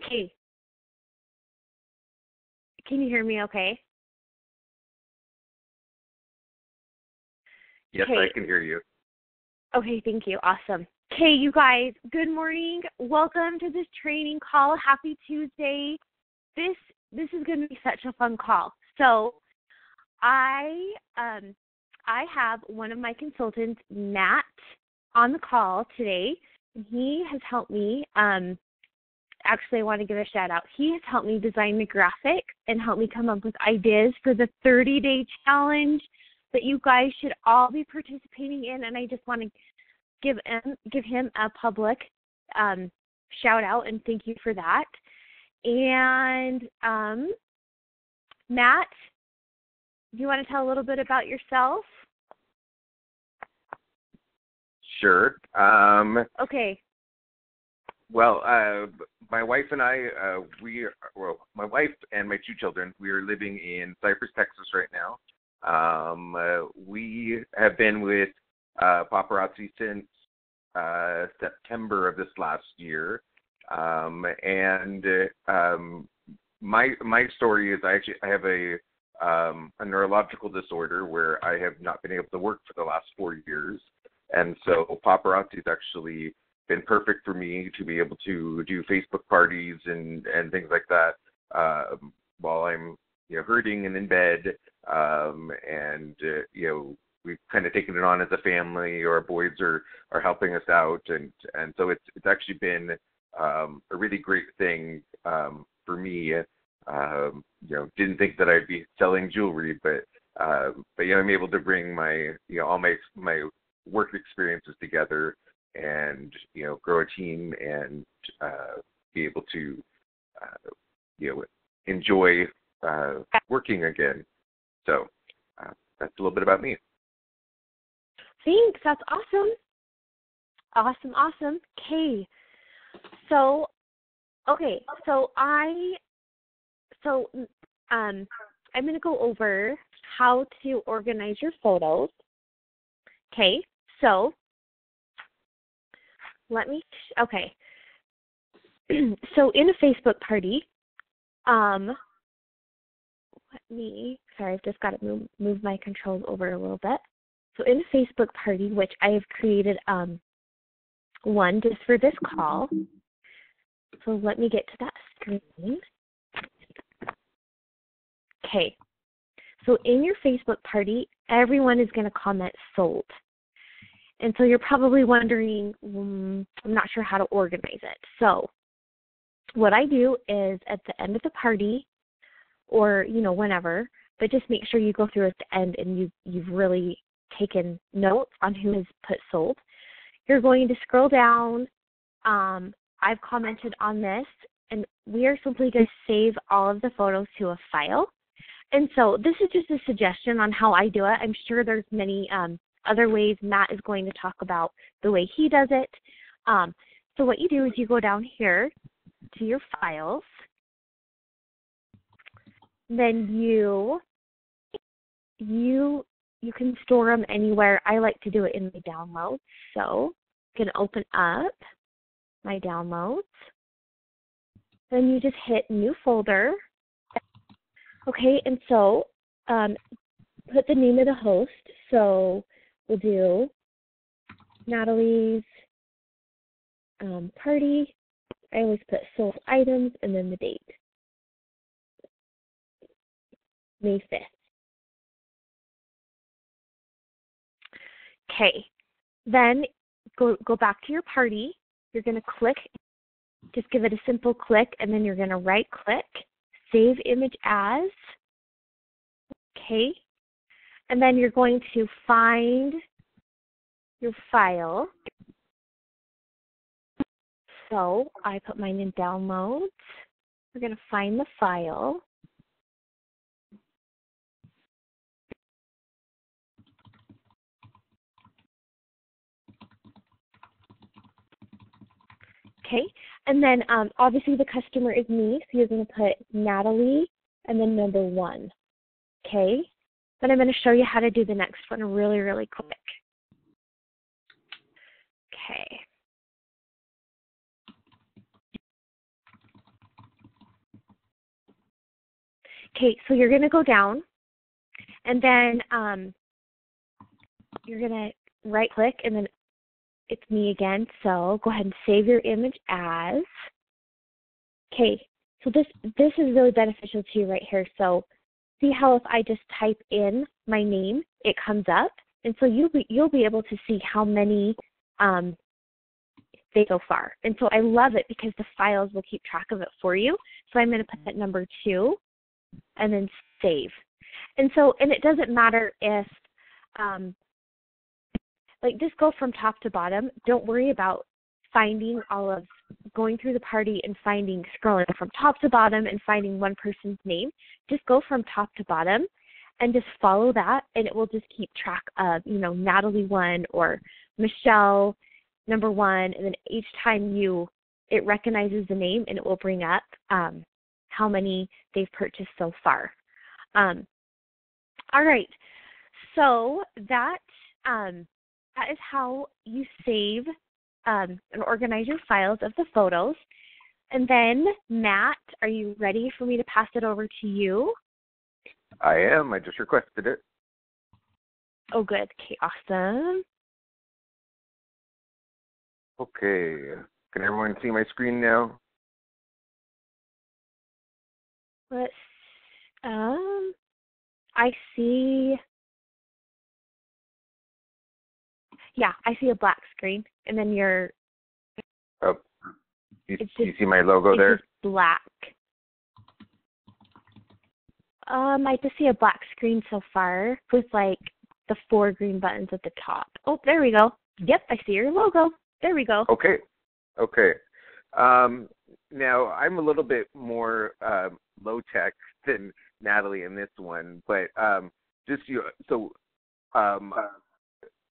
Hey, can you hear me okay? Yes, I Okay. can hear you. Okay, thank you. Awesome. Okay, you guys, good morning. Welcome to this training call. Happy Tuesday. This is going to be such a fun call. So, I have one of my consultants, Matt, on the call today, and he has helped me. Actually, I want to give a shout out. He has helped me design the graphic and helped me come up with ideas for the 30-day challenge that you guys should all be participating in. And I just want to give him a public shout out and thank you for that. And Matt, do you want to tell a little bit about yourself? Sure. Okay. Well, my wife and I, my wife and my two children, we are living in Cypress, Texas right now. We have been with Paparazzi since September of this last year. My story is I have a neurological disorder where I have not been able to work for the last 4 years. And so Paparazzi has actually been perfect for me to be able to do Facebook parties and things like that while I'm hurting and in bed. We've kind of taken it on as a family. Our boys are helping us out, and so it's actually been a really great thing for me. Didn't think that I'd be selling jewelry, but I'm able to bring my all my work experiences together and grow a team and be able to enjoy working again. So that's a little bit about me. Thanks. That's awesome. Awesome. Okay. So I'm going to go over how to organize your photos. Okay. So so in a Facebook party, I've just got to move my controls over a little bit. So in a Facebook party, which I have created one just for this call. So let me get to that screen. Okay. So in your Facebook party, everyone is going to comment sold. And so you're probably wondering, I'm not sure how to organize it. So what I do is at the end of the party or, whenever, but just make sure you go through at the end and you've really taken notes on who has put sold. You're going to scroll down. I've commented on this, and we are simply going to save all of the photos to a file. And so this is just a suggestion on how I do it. I'm sure there's many other ways. Matt is going to talk about the way he does it. So what you do is you go down here to your files. Then you can store them anywhere. I like to do it in my downloads. So I'm going to open up my downloads. Then you just hit new folder. Okay, and so put the name of the host. So we'll do Natalie's party. I always put sold items and then the date. May 5th. Okay, then go back to your party. You're going to click, just give it a simple click, and then you're going to right click, save image as. Okay, and then you're going to find your file. So I put mine in downloads. We're going to find the file. Okay, and then obviously the customer is me, so you're going to put Natalie and then number 1. Okay, then I'm going to show you how to do the next one really, really quick. Okay. Okay, so you're going to go down, and then you're going to right-click, and then it's me again. So go ahead and save your image as. Okay, so this is really beneficial to you right here. So see how if I just type in my name, it comes up, and so you'll be able to see how many they so far. And so I love it because the files will keep track of it for you. So I'm going to put that number 2 and then save. And it doesn't matter if, just go from top to bottom. Don't worry about going through the party and scrolling from top to bottom and finding one person's name. Just go from top to bottom and just follow that, and it will just keep track of, Natalie 1 or Michelle number 1, and then each time it recognizes the name, and it will bring up how many they've purchased so far. All right, so that is how you save and organize your files of the photos. And then, Matt, are you ready for me to pass it over to you? I am. I just requested it. Oh, good. Okay, awesome. Okay. Can everyone see my screen now? I see. Yeah, I see a black screen, and then Oh, you see my logo there? It's just black. I just see a black screen so far with the 4 green buttons at the top. Oh, there we go. Yep, I see your logo. There we go. Okay. Now I'm a little bit more low tech than Natalie in this one, but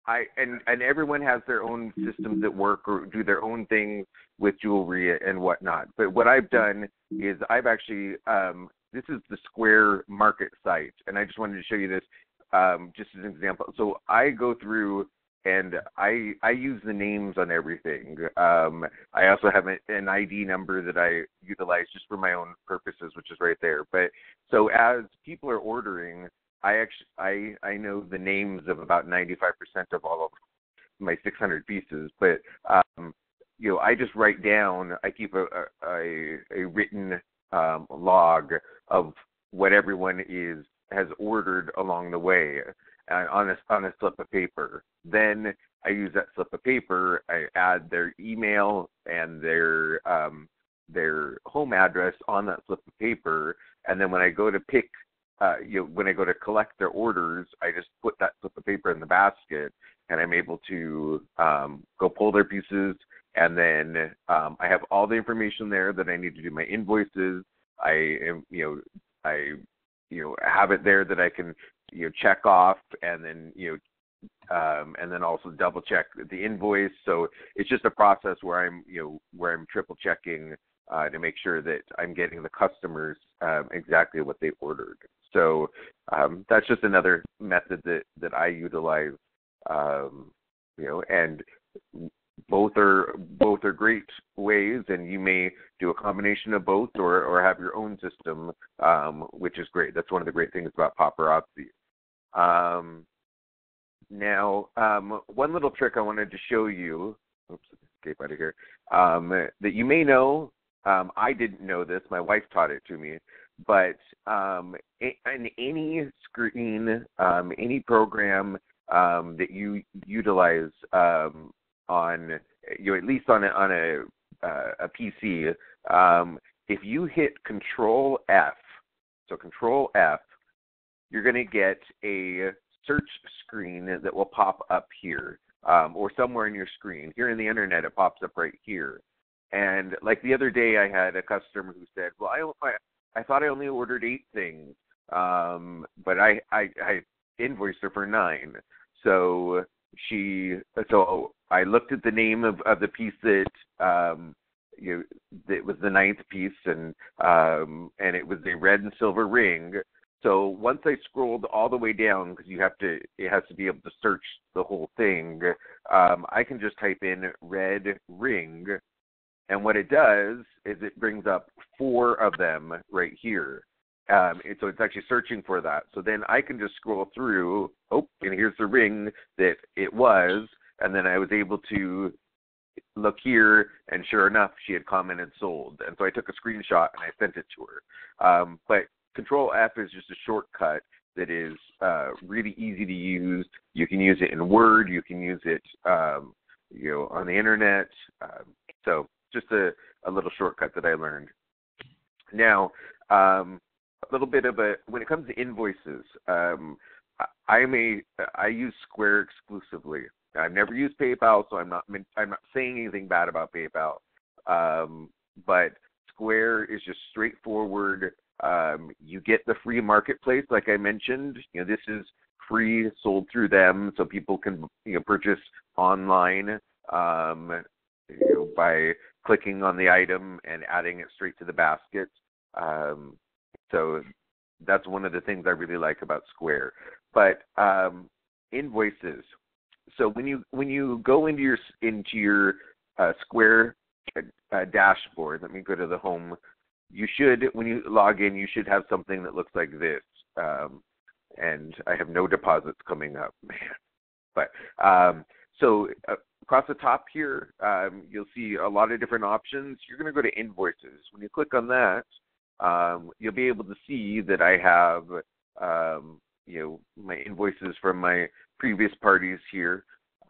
and everyone has their own systems at work or do their own things with jewelry and whatnot. But what I've done is I've actually this is the Square Market site, and I just wanted to show you this just as an example. So I go through and I use the names on everything. I also have an ID number that I utilize just for my own purposes, which is right there. But so as people are ordering, I know the names of about 95% of all of my 600 pieces. But I just write down. I keep a written log of what everyone has ordered along the way on a slip of paper. Then I use that slip of paper. I add their email and their home address on that slip of paper, and then when I go to when I go to collect their orders, I just put that slip of paper in the basket, and I'm able to go pull their pieces, and then I have all the information there that I need to do my invoices. I have it there that I can check off, and then also double check the invoice. So it's just a process where I'm triple checking to make sure that I'm getting the customers exactly what they ordered. So that's just another method that I utilize. And both are great ways, and you may do a combination of both or have your own system, which is great. That's one of the great things about Paparazzi. Now, one little trick I wanted to show you, escape out of here, that you may know, I didn't know this, my wife taught it to me, but in any screen, any program that you utilize on, at least on a PC, if you hit Control F, so Control F, you're going to get a search screen that will pop up here, or somewhere in your screen. Here in the internet, it pops up right here. And like the other day, I had a customer who said, "Well, I thought I only ordered 8 things, but I invoiced her for 9." So I looked at the name of the piece that that was the 9th piece, and it was a red and silver ring. So once I scrolled all the way down, because it has to be able to search the whole thing, I can just type in red ring, and what it does is it brings up 4 of them right here. And so it's actually searching for that. So then I can just scroll through, and here's the ring that it was, and then I was able to look here, and sure enough, she had commented sold. And so I took a screenshot and I sent it to her. But Control F is just a shortcut that is really easy to use. You can use it in Word. You can use it, on the internet. So just a little shortcut that I learned. Now, a little bit of when it comes to invoices, I use Square exclusively. I've never used PayPal, so I'm not saying anything bad about PayPal. But Square is just straightforward. You get the free marketplace, like I mentioned. This is free, sold through them, so people can purchase online by clicking on the item and adding it straight to the basket. So that's one of the things I really like about Square. But invoices. So when you go into your Square dashboard, let me go to the home. You should, when you log in, you should have something that looks like this. And I have no deposits coming up, man. But so across the top here, you'll see a lot of different options. You're going to go to invoices. When you click on that, you'll be able to see that I have my invoices from my previous parties here.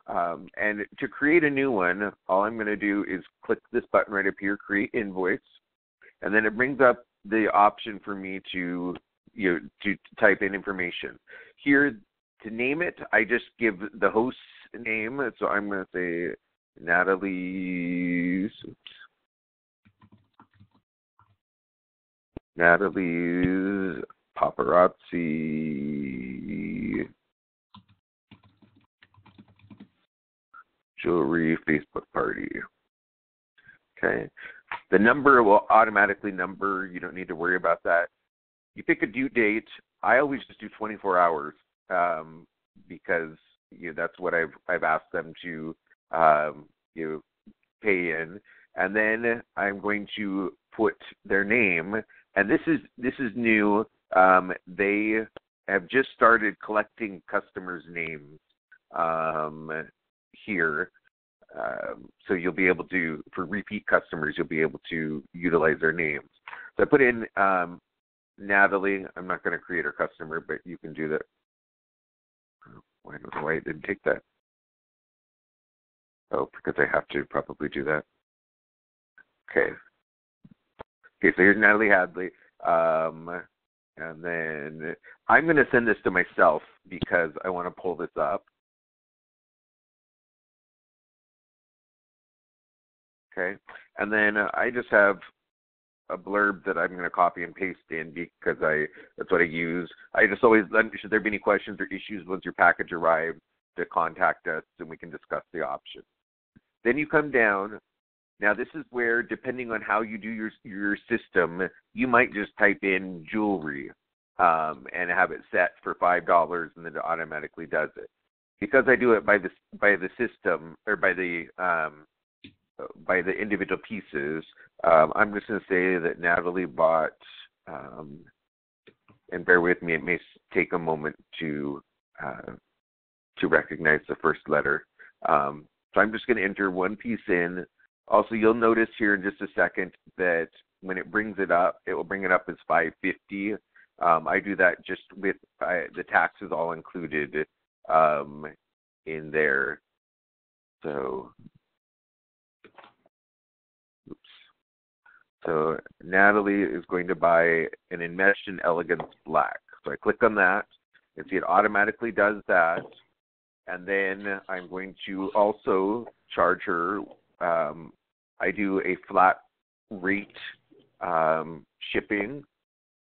And to create a new one, all I'm going to do is click this button right up here, create invoice, and then it brings up the option for me to type in information. Here, to name it, I just give the host's name. So I'm going to say Natalie's paparazzi jewelry Facebook party. Okay. The number will automatically number. You don't need to worry about that. You pick a due date. I always just do 24 hours because that's what I've asked them to pay in, and then I'm going to put their name. And this is new. They have just started collecting customers' names here. So you'll be able to, for repeat customers, you'll be able to utilize their names. So I put in Natalie. I'm not going to create her customer, but you can do that. I don't know why it didn't take that. Oh, because I have to probably do that. Okay. Okay, so here's Natalie Hadley. And then I'm going to send this to myself because I want to pull this up. Okay. And then I just have a blurb that I'm going to copy and paste in because that's what I use. I just always, should there be any questions or issues once your package arrives, to contact us and we can discuss the option. Then you come down. Now this is where, depending on how you do your system, you might just type in jewelry and have it set for $5 and then it automatically does it. Because I do it by the system, or by the individual pieces, I'm just going to say that Natalie bought, and bear with me, it may take a moment to recognize the first letter. So I'm just going to enter one piece in. Also, you'll notice here in just a second that when it brings it up, it will bring it up as $5.50. I do that just with the taxes all included in there. So, oops. So Natalie is going to buy an Enmeshed and Elegance Black. So I click on that, and see it automatically does that. And then I'm going to also charge her. I do a flat rate shipping.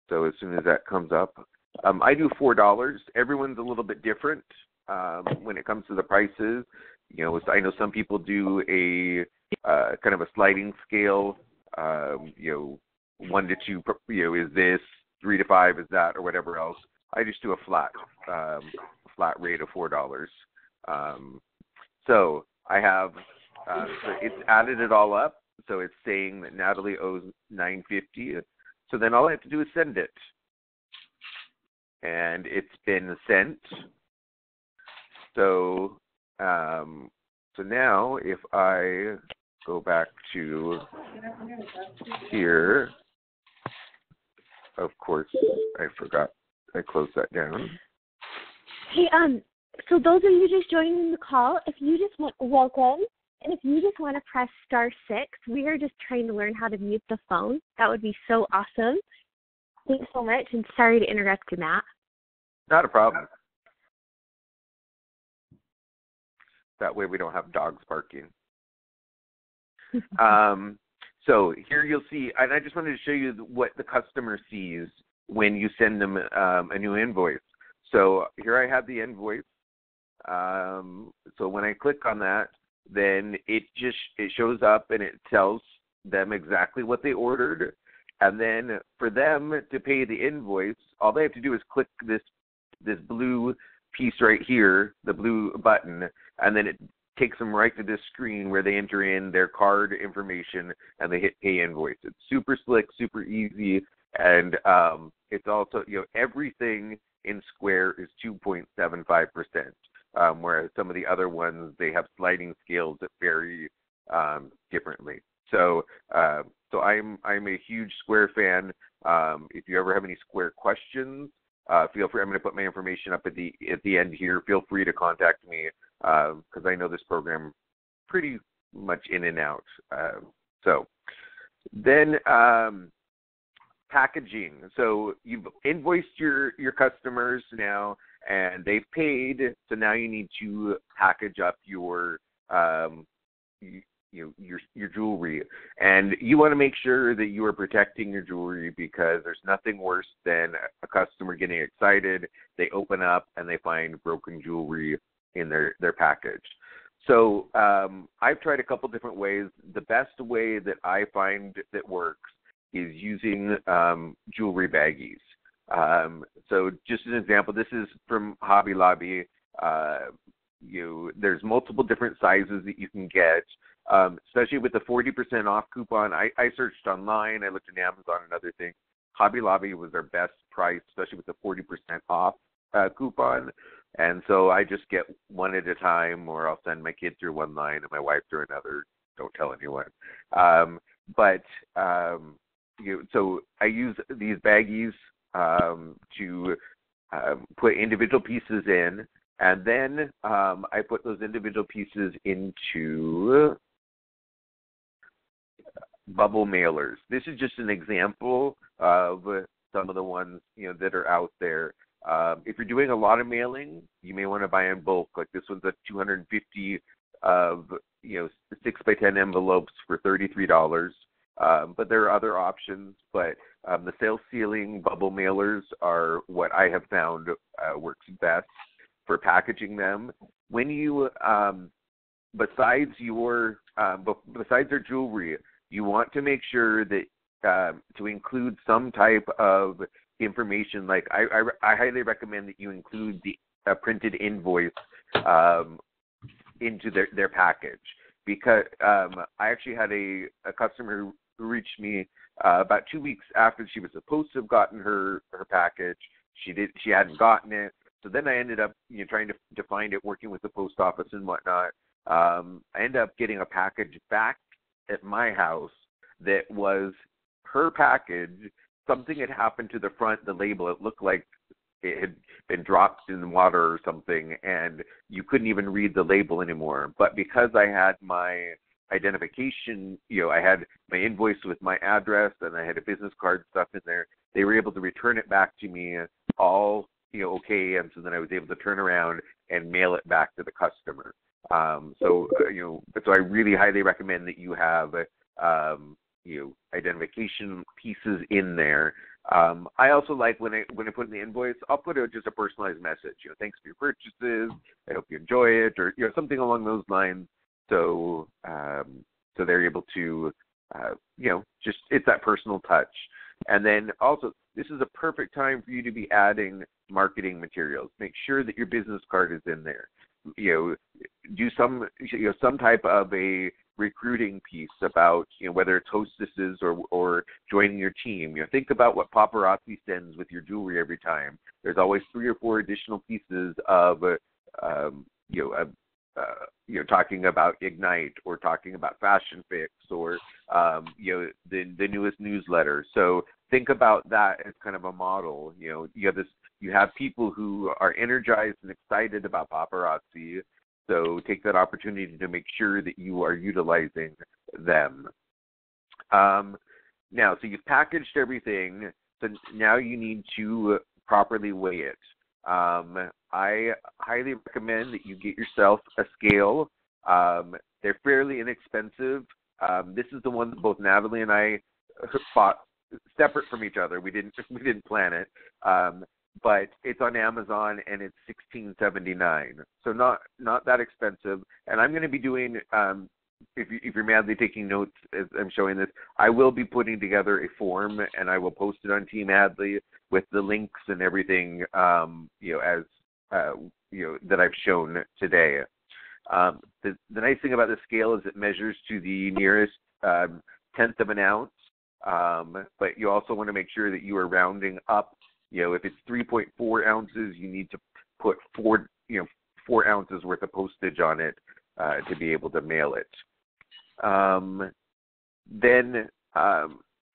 So as soon as that comes up, I do $4. Everyone's a little bit different when it comes to the prices. I know some people do a kind of a sliding scale. 1 to 2, is this, 3 to 5 is that, or whatever else. I just do a flat rate of $4. So I have, so it's added it all up. So it's saying that Natalie owes $9.50. So then all I have to do is send it. and it's been sent. So so now if I go back to here, of course I forgot, I closed that down. Hey, so those of you just joining the call, if you just want welcome, and if you just want to press *6, we are just trying to learn how to mute the phone. That would be so awesome. Thanks so much, and sorry to interrupt you, Matt. Not a problem. That way we don't have dogs barking. So here you'll see, and I just wanted to show you what the customer sees when you send them a new invoice. So here I have the invoice. So when I click on that, then it shows up and it tells them exactly what they ordered. And then for them to pay the invoice, all they have to do is click this blue piece right here, the blue button, and then it takes them right to this screen where they enter in their card information and they hit pay invoice. It's super slick, super easy, and it's also, everything in Square is 2.75%, whereas some of the other ones, they have sliding scales that vary differently. So I'm a huge Square fan. If you ever have any Square questions, feel free. I'm going to put my information up at the end here. Feel free to contact me because I know this program pretty much in and out. So then packaging. So you've invoiced your customers now, and they've paid. So now you need to package up your your jewelry, and you want to make sure that you are protecting your jewelry, because there's nothing worse than a customer getting excited, they open up and they find broken jewelry in their package. So I've tried a couple different ways. The best way that I find that works is using jewelry baggies. So just as an example, this is from Hobby Lobby. There's multiple different sizes that you can get. Especially with the 40% off coupon. I searched online, I looked at Amazon and other things. Hobby Lobby was their best price, especially with the 40% off coupon. And so I just get one at a time, or I'll send my kid through one line and my wife through another. Don't tell anyone. So I use these baggies to put individual pieces in, and then I put those individual pieces into bubble mailers. This is just an example of some of the ones that are out there. If you're doing a lot of mailing, you may want to buy in bulk. Like this one's a 250 of 6x10 envelopes for $33. But there are other options. But the self-sealing bubble mailers are what I have found works best for packaging them. When you besides their jewelry, you want to make sure that to include some type of information. Like I highly recommend that you include the printed invoice into their package, because I actually had a customer who reached me about 2 weeks after she was supposed to have gotten her package. She hadn't gotten it. So then I ended up trying to find it, working with the post office and whatnot. I ended up getting a package back at my house that was her package. Something had happened to the front, the label. It looked like it had been dropped in water or something, and you couldn't even read the label anymore. But because I had my identification, I had my invoice with my address, and I had a business card stuff in there, they were able to return it back to me all okay, and so then I was able to turn around and mail it back to the customer. So I really highly recommend that you have identification pieces in there. I also like when I put in the invoice, I'll put just a personalized message. Thanks for your purchases. I hope you enjoy it, or something along those lines. So they're able to just, it's that personal touch. And then also, this is a perfect time for you to be adding marketing materials. Make sure that your business card is in there. do some type of a recruiting piece about whether it's hostesses or joining your team. Think about what paparazzi sends with your jewelry every time. There's always 3 or 4 additional pieces of talking about Ignite or talking about Fashion Fix or the newest newsletter. So think about that as kind of a model. You have people who are energized and excited about paparazzi. So take that opportunity to make sure that you are utilizing them. Now, so you've packaged everything. So now you need to properly weigh it. I highly recommend that you get yourself a scale. They're fairly inexpensive. This is the one that both Natalie and I bought separate from each other. We didn't plan it. But it's on Amazon and it's $16.79, so not that expensive. And I'm going to be doing, if you're madly taking notes as I'm showing this, I will be putting together a form and I will post it on Team Adley with the links and everything, as that I've shown today. The nice thing about the scale is it measures to the nearest tenth of an ounce, but you also want to make sure that you are rounding up. If it's 3.4 ounces, you need to put 4 ounces worth of postage on it to be able to mail it. Then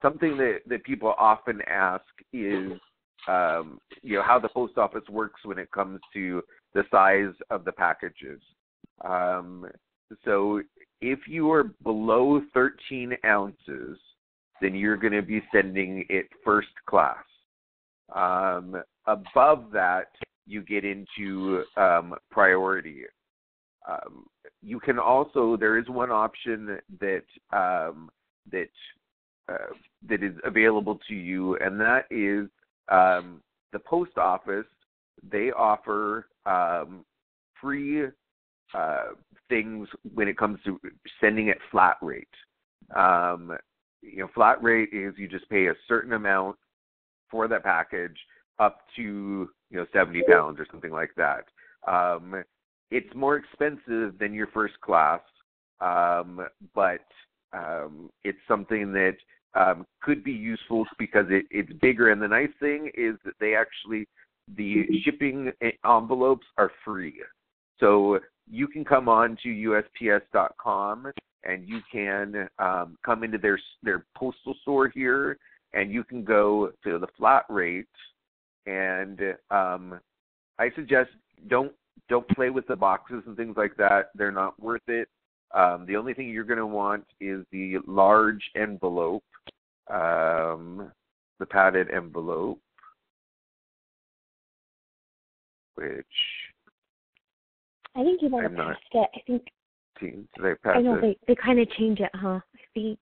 something that people often ask is, how the post office works when it comes to the size of the packages. So if you are below 13 ounces, then you're going to be sending it first class. Above that, you get into priority. You can also, there is one option that is available to you, and that is the post office. They offer free things when it comes to sending at flat rate. Flat rate is you just pay a certain amount for that package up to 70 pounds or something like that. It's more expensive than your first class, but it's something that could be useful because it's bigger. And the nice thing is that the shipping envelopes are free. So you can come on to USPS.com and you can come into their postal store here, and you can go to the flat rate. And I suggest don't play with the boxes and things like that. They're not worth it. The only thing you're going to want is the large envelope, the padded envelope, which I think you might have passed it. I think. Did I pass it? I know they kind of change it, huh? I think.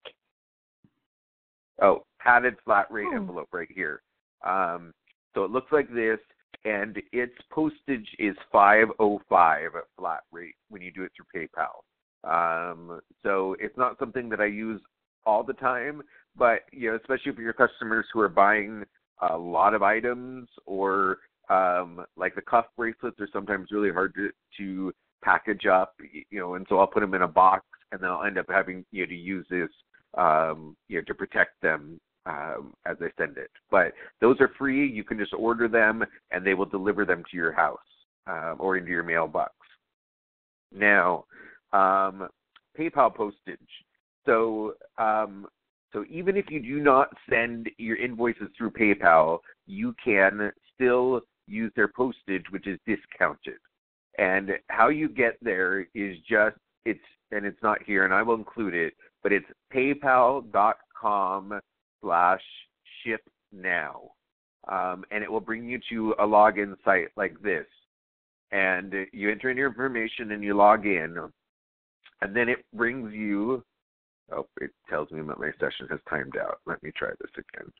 Oh, padded flat rate envelope right here. So it looks like this, and its postage is $5.05 at flat rate when you do it through PayPal. So it's not something that I use all the time, but especially for your customers who are buying a lot of items, or like the cuff bracelets are sometimes really hard to package up, and so I'll put them in a box, and then I'll end up having to use this to protect them as I send it. But those are free. You can just order them, and they will deliver them to your house or into your mailbox. Now, PayPal postage. So even if you do not send your invoices through PayPal, you can still use their postage, which is discounted. And how you get there is it's not here, and I will include it, but it's paypal.com/shipnow. And it will bring you to a login site like this. And you enter in your information and you log in. And then it brings you, it tells me that my session has timed out. Let me try this again.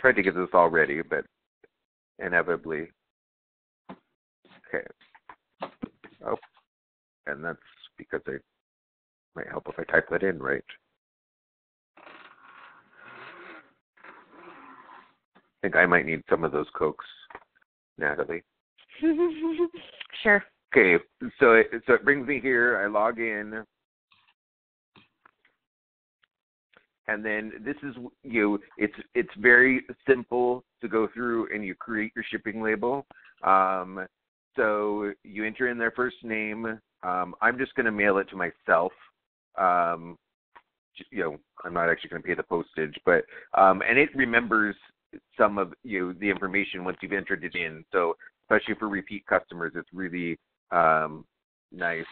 Tried to get this all ready, but inevitably. Okay. Oh, and that's because I Might help if I type that in, right? I think I might need some of those Cokes, Natalie. Sure. Okay, so it brings me here. I log in, and then this is it's very simple to go through, and you create your shipping label. So you enter in their first name. I'm just going to mail it to myself. I'm not actually going to pay the postage, but and it remembers some of the information once you've entered it in. So especially for repeat customers, it's really nice.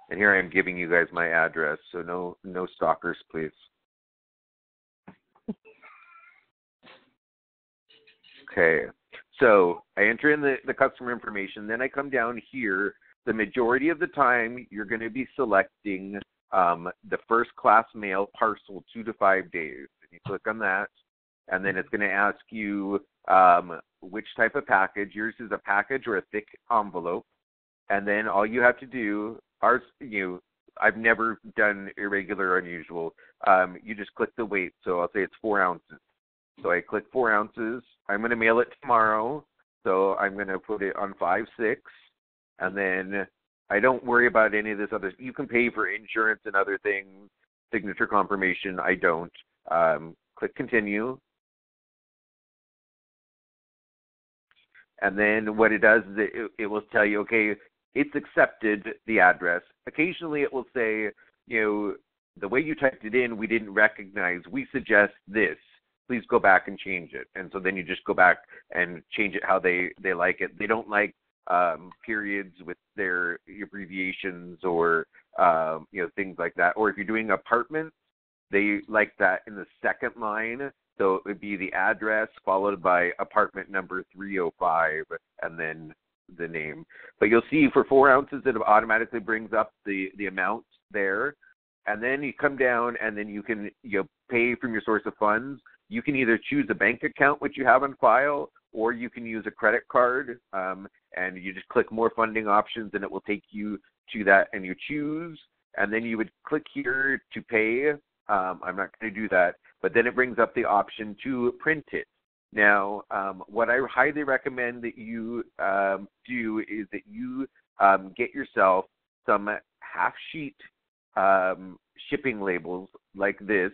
And here I am giving you guys my address, so no stalkers, please. Okay, so I enter in the customer information, then I come down here. The majority of the time, you're going to be selecting the first class mail parcel 2 to 5 days. And you click on that, and then it's going to ask you which type of package. Yours is a package or a thick envelope. And then all you have to do, I've never done irregular or unusual. You just click the weight. So I'll say it's 4 ounces. So I click 4 ounces. I'm going to mail it tomorrow. So I'm going to put it on 5/6. And then I don't worry about any of this other. You can pay for insurance and other things, signature confirmation. I don't. Click continue. And then what it does is it will tell you, okay, it's accepted the address. Occasionally it will say, the way you typed it in, we didn't recognize. We suggest this. Please go back and change it. And so then you just go back and change it how they like it. They don't like periods with their abbreviations or things like that. Or if you're doing apartments, they like that in the second line. So it would be the address followed by apartment number 305 and then the name. But you'll see for 4 ounces, it automatically brings up the amount there. And then you come down and then you can pay from your source of funds. You can either choose a bank account, which you have on file, or you can use a credit card. And you just click more funding options and it will take you to that and you choose. And then you would click here to pay. I'm not going to do that. But then it brings up the option to print it. Now, what I highly recommend that you do is that you get yourself some half-sheet shipping labels like this.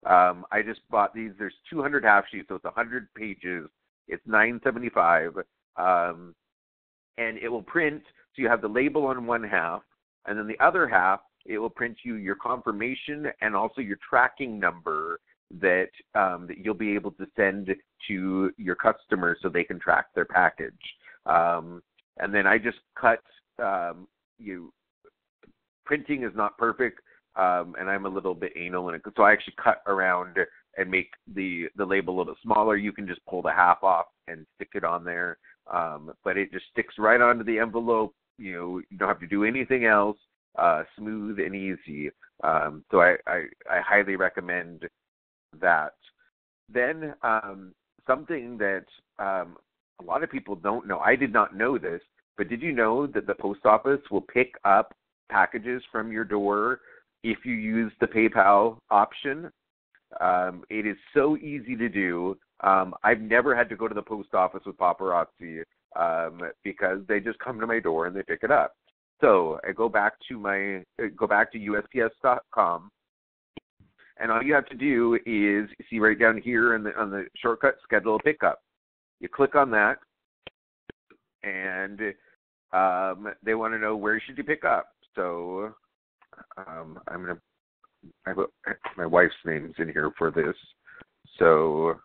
I just bought these. There's 200 half-sheets, so it's 100 pages. It's $9.75, and it will print. So you have the label on one half, and then the other half, it will print you your confirmation and also your tracking number that you'll be able to send to your customers so they can track their package. And then I just cut. Printing is not perfect, and I'm a little bit anal in it, so I actually cut around and make the label a little smaller. You can just pull the half off and stick it on there, but it just sticks right onto the envelope. You don't have to do anything else. Smooth and easy. So I highly recommend that. Then something that a lot of people don't know, I did not know this, but did you know that the post office will pick up packages from your door if you use the PayPal option? It is so easy to do. I've never had to go to the post office with paparazzi because they just come to my door and they pick it up. So I go back to USPS.com, and all you have to do is see right down here on the shortcut, schedule a pickup. You click on that, and they want to know where should you pick up. So I put my wife's name's in here for this. So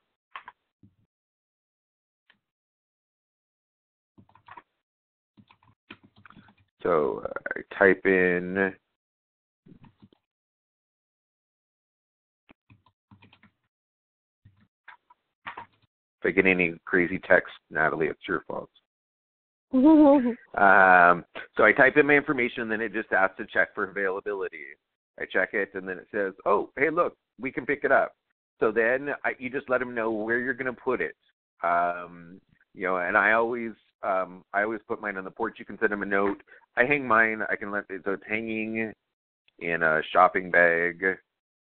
I type in if I get any crazy text, Natalie, it's your fault. So I type in my information, and then it just asks to check for availability. I check it, and then it says, "Oh, hey, look, we can pick it up." So then you just let them know where you're going to put it. And I always put mine on the porch. You can send them a note. I hang mine. I can let it, so it's hanging in a shopping bag,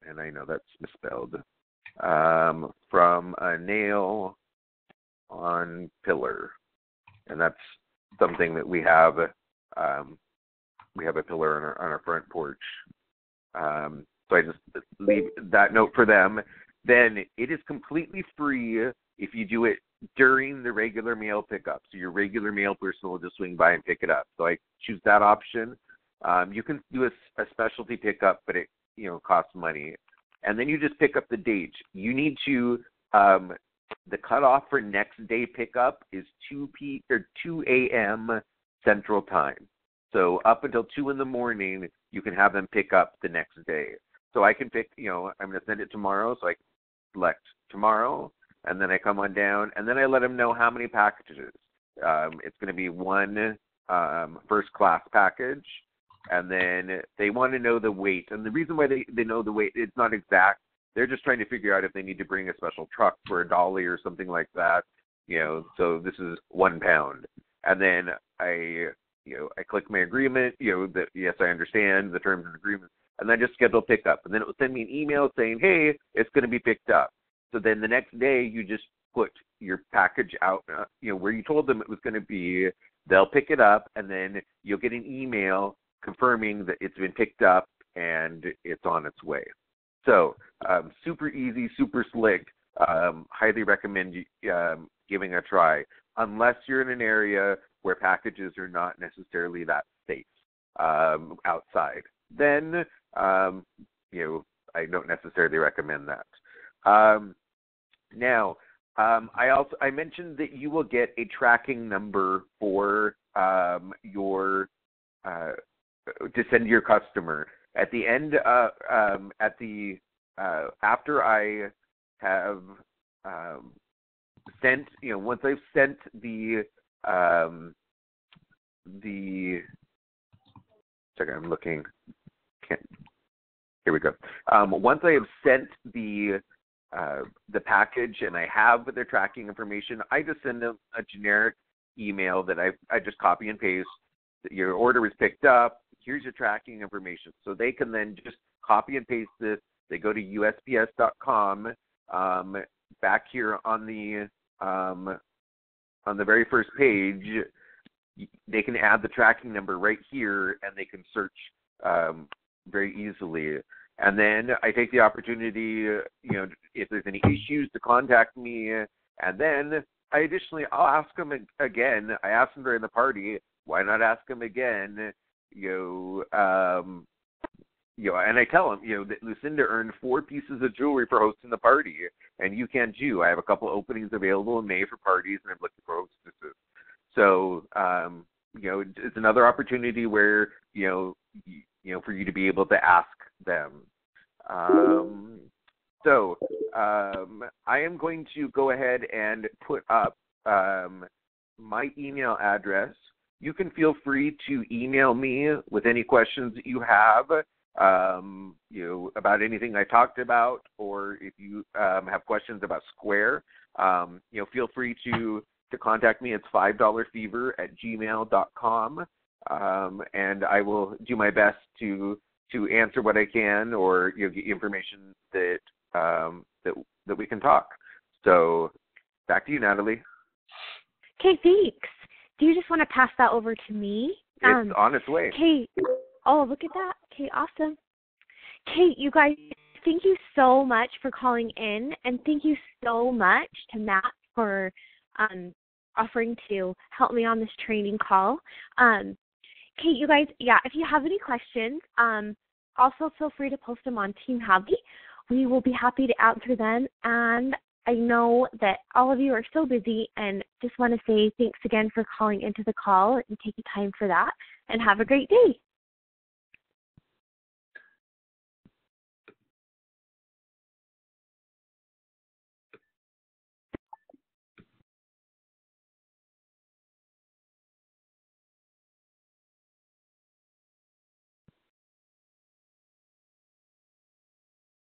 and I know that's misspelled, from a nail on pillar, and that's something that we have. We have a pillar on our front porch. So I just leave that note for them. Then it is completely free if you do it during the regular mail pickup. So your regular mail person will just swing by and pick it up. So I choose that option. You can do a specialty pickup, but it costs money. And then you just pick up the date. You need to the cutoff for next day pickup is 2 a.m. Central Time. So up until 2 in the morning, you can have them pick up the next day. So I can pick, I'm going to send it tomorrow, so I select tomorrow, and then I come on down, and then I let them know how many packages. It's going to be one first-class package, and then they want to know the weight. And the reason why they know the weight, it's not exact. They're just trying to figure out if they need to bring a special truck for a dolly or something like that. So this is 1 pound. And then I click my agreement, that yes, I understand the terms and agreements, and then just schedule pickup. And then it will send me an email saying, hey, it's going to be picked up. So then the next day you just put your package out, where you told them it was going to be. They'll pick it up, and then you'll get an email confirming that it's been picked up and it's on its way. So super easy, super slick. Highly recommend giving a try, unless you're in an area where packages are not necessarily that safe outside. Then, I don't necessarily recommend that. Now, I mentioned that you will get a tracking number for your to send to your customer at the end. After I have sent, once I've sent the second, I'm looking. Here we go. Once I have sent the package and I have their tracking information, I just send them a generic email that I just copy and paste. Your order was picked up. Here's your tracking information. So they can then just copy and paste this. They go to USPS.com. Back here on the very first page, they can add the tracking number right here, and they can search very easily. And then I take the opportunity, if there's any issues, to contact me. And then I'll ask them again. I asked them during the party. Why not ask them again? And I tell them, that Lucinda earned 4 pieces of jewelry for hosting the party, and you can too. I have a couple openings available in May for parties, and I'm looking for hostesses. So, it's another opportunity where, for you to be able to ask them. So I am going to go ahead and put up my email address. You can feel free to email me with any questions that you have, about anything I talked about, or if you have questions about Square, feel free to contact me. It's $5fever@gmail.com, and I will do my best to answer what I can, or get you information that we can talk. So back to you, Natalie. Okay, thanks. Do you just want to pass that over to me? It's on its way. Okay. Oh, look at that. Okay, awesome. Okay, you guys, thank you so much for calling in, and thank you so much to Matt for offering to help me on this training call. Okay, you guys, if you have any questions, also feel free to post them on Team Happy. We will be happy to answer them, and I know that all of you are so busy, and just want to say thanks again for calling into the call and taking time for that, and have a great day.